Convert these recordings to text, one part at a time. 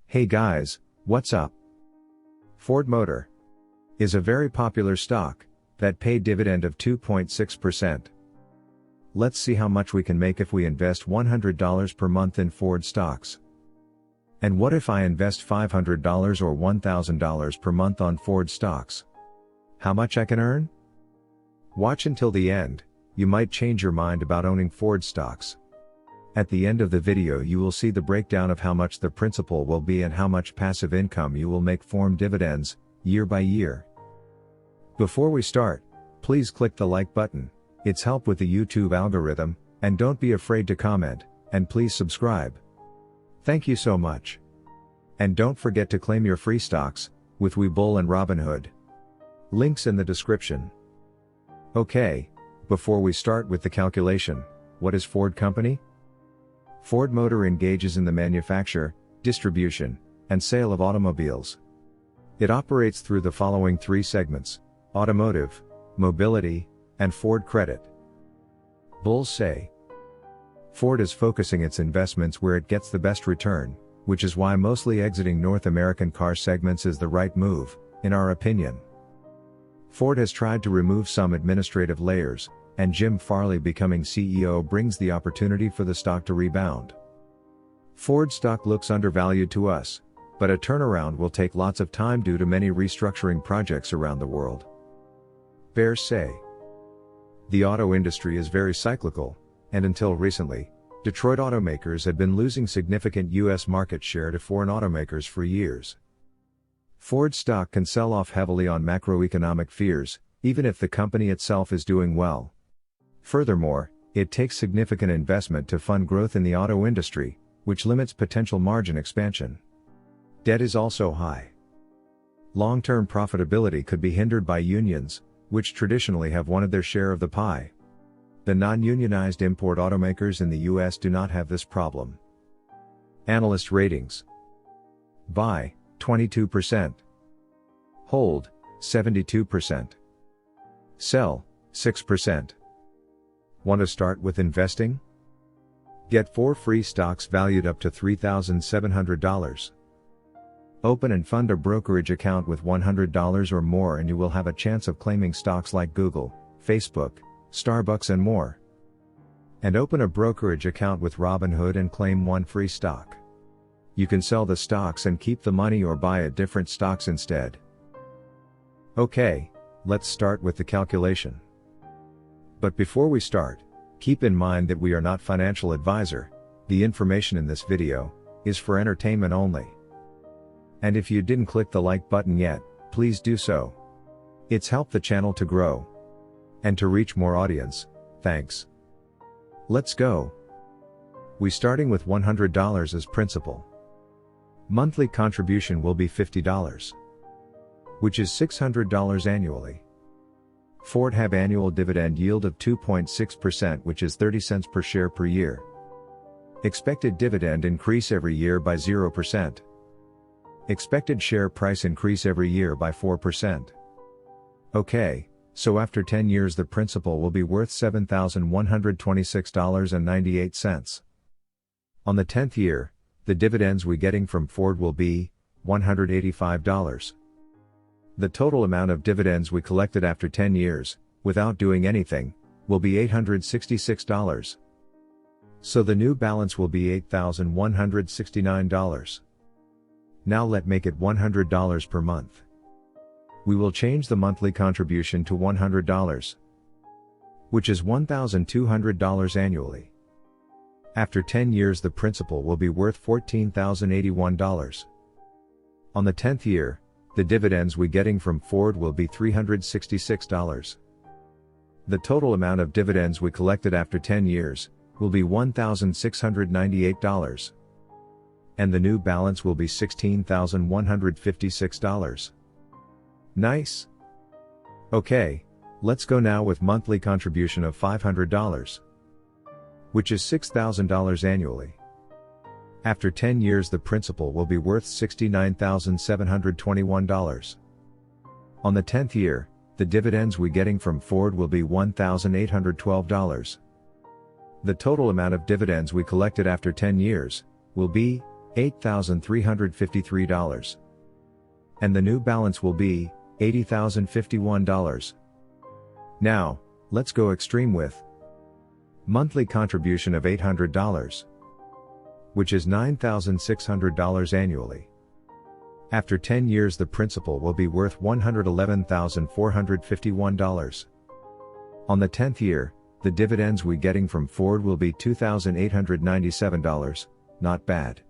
Hey guys, what's up? Ford Motor is a very popular stock that paid dividend of 2.6%. Let's see how much we can make if we invest $100 per month in Ford stocks. And what if I invest $500 or $1,000 per month on Ford stocks? How much I can earn? Watch until the end, you might change your mind about owning Ford stocks. At the end of the video you will see the breakdown of how much the principal will be and how much passive income you will make from dividends, year by year. Before we start, please click the like button, it's help with the YouTube algorithm, and don't be afraid to comment, and please subscribe. Thank you so much. And don't forget to claim your free stocks, with Webull and Robinhood. Links in the description. Okay, before we start with the calculation, what is Ford Company? Ford Motor engages in the manufacture, distribution, and sale of automobiles. It operates through the following three segments: automotive, mobility, and Ford Credit. Bulls say Ford is focusing its investments where it gets the best return, which is why mostly exiting North American car segments is the right move, in our opinion. Ford has tried to remove some administrative layers, and Jim Farley becoming CEO brings the opportunity for the stock to rebound. Ford stock looks undervalued to us, but a turnaround will take lots of time due to many restructuring projects around the world. Bears say the auto industry is very cyclical, and until recently, Detroit automakers had been losing significant U.S. market share to foreign automakers for years. Ford stock can sell off heavily on macroeconomic fears, even if the company itself is doing well. Furthermore, it takes significant investment to fund growth in the auto industry, which limits potential margin expansion. Debt is also high. Long-term profitability could be hindered by unions, which traditionally have wanted their share of the pie. The non-unionized import automakers in the US do not have this problem. Analyst ratings: Buy, 22%. Hold, 72%. Sell, 6%. Want to start with investing? Get 4 free stocks valued up to $3,700. Open and fund a brokerage account with $100 or more and you will have a chance of claiming stocks like Google, Facebook, Starbucks and more. And open a brokerage account with Robinhood and claim 1 free stock. You can sell the stocks and keep the money or buy a different stocks instead. Okay, let's start with the calculation. But before we start, keep in mind that we are not financial advisor, the information in this video is for entertainment only. And if you didn't click the like button yet, please do so. It's helped the channel to grow and to reach more audience, thanks. Let's go. We starting with $100 as principal. Monthly contribution will be $50, which is $600 annually. Ford have annual dividend yield of 2.6%, which is 30 cents per share per year. Expected dividend increase every year by 0%. Expected share price increase every year by 4%. Okay, so after 10 years the principal will be worth $7,126.98. On the 10th year, the dividends we getting from Ford will be $185. The total amount of dividends we collected after 10 years, without doing anything, will be $866. So the new balance will be $8,169. Now let make it $100 per month. We will change the monthly contribution to $100, which is $1,200 annually. After 10 years the principal will be worth $14,081. On the 10th year, the dividends we getting from Ford will be $366. The total amount of dividends we collected after 10 years, will be $1,698. And the new balance will be $16,156. Nice. Okay, let's go now with monthly contribution of $500, which is $6,000 annually. After 10 years the principal will be worth $69,721. On the 10th year, the dividends we getting from Ford will be $1,812. The total amount of dividends we collected after 10 years, will be $8,353. And the new balance will be $80,051. Now, let's go extreme with monthly contribution of $800, which is $9,600 annually. After 10 years the principal will be worth $111,451. On the 10th year, the dividends we getting from Ford will be $2,897, not bad.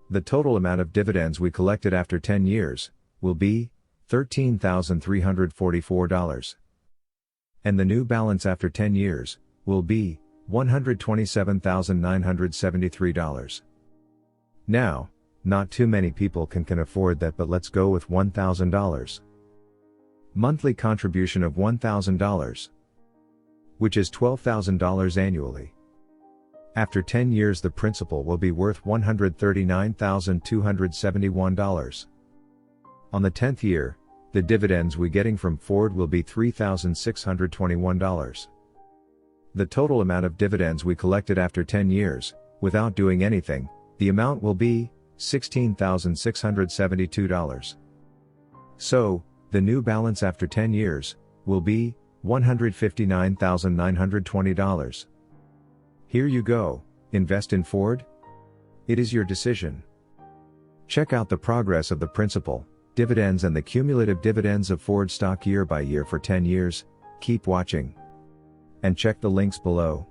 The total amount of dividends we collected after 10 years will be $13,344. And the new balance after 10 years will be $127,973. Now, not too many people can afford that, but let's go with $1,000. Monthly contribution of $1,000, which is $12,000 annually. After 10 years the principal will be worth $139,271. On the 10th year, the dividends we getting from Ford will be $3,621. The total amount of dividends we collected after 10 years, without doing anything, the amount will be $16,672. So, the new balance after 10 years will be $159,920. Here you go, invest in Ford? It is your decision. Check out the progress of the principal, dividends and the cumulative dividends of Ford stock year by year for 10 years, keep watching. And check the links below.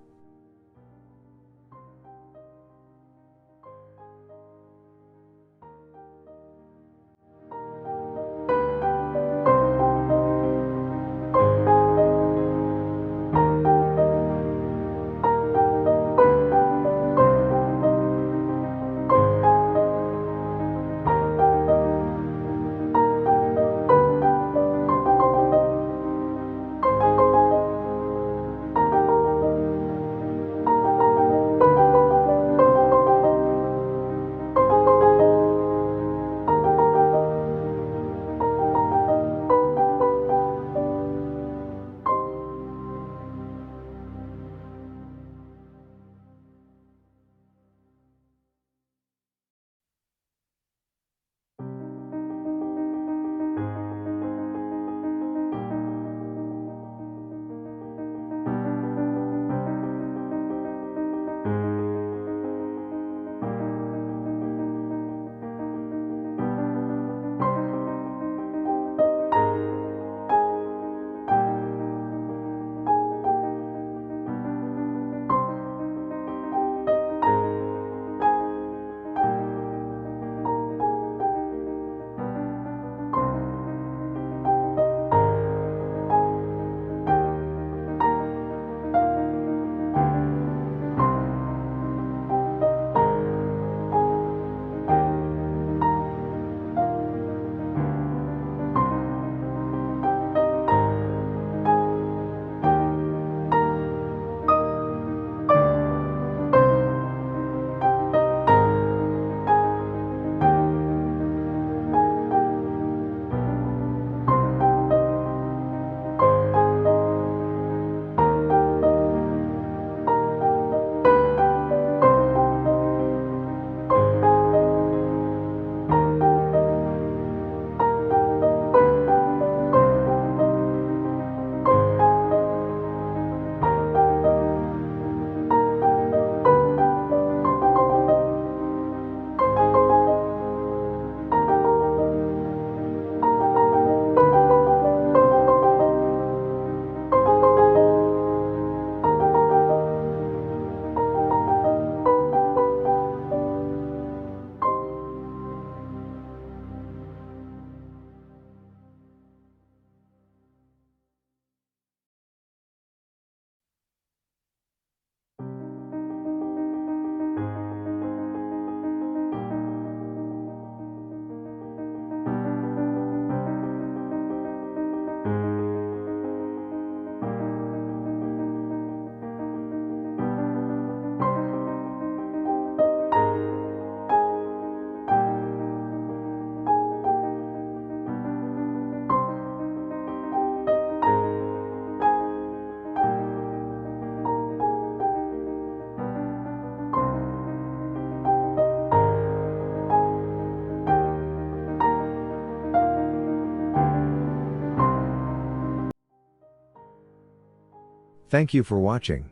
Thank you for watching.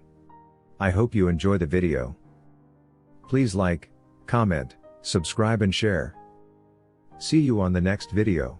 I hope you enjoy the video. Please like, comment, subscribe and share. See you on the next video.